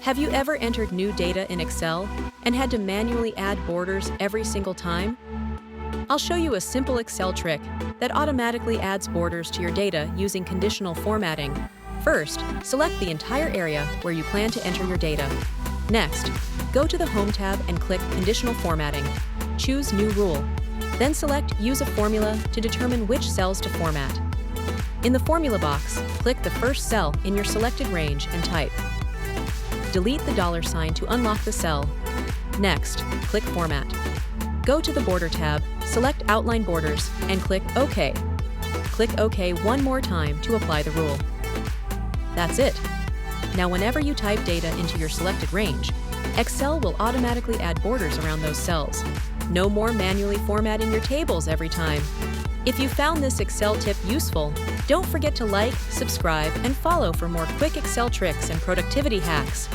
Have you ever entered new data in Excel and had to manually add borders every single time? I'll show you a simple Excel trick that automatically adds borders to your data using conditional formatting. First, select the entire area where you plan to enter your data. Next, go to the Home tab and click Conditional Formatting. Choose New Rule. Then select Use a Formula to determine which cells to format. In the formula box, click the first cell in your selected range and type. Delete the $ to unlock the cell. Next, click Format. Go to the Border tab, select Outline Borders, and click OK. Click OK one more time to apply the rule. That's it. Now whenever you type data into your selected range, Excel will automatically add borders around those cells. No more manually formatting your tables every time. If you found this Excel tip useful, don't forget to like, subscribe, and follow for more quick Excel tricks and productivity hacks.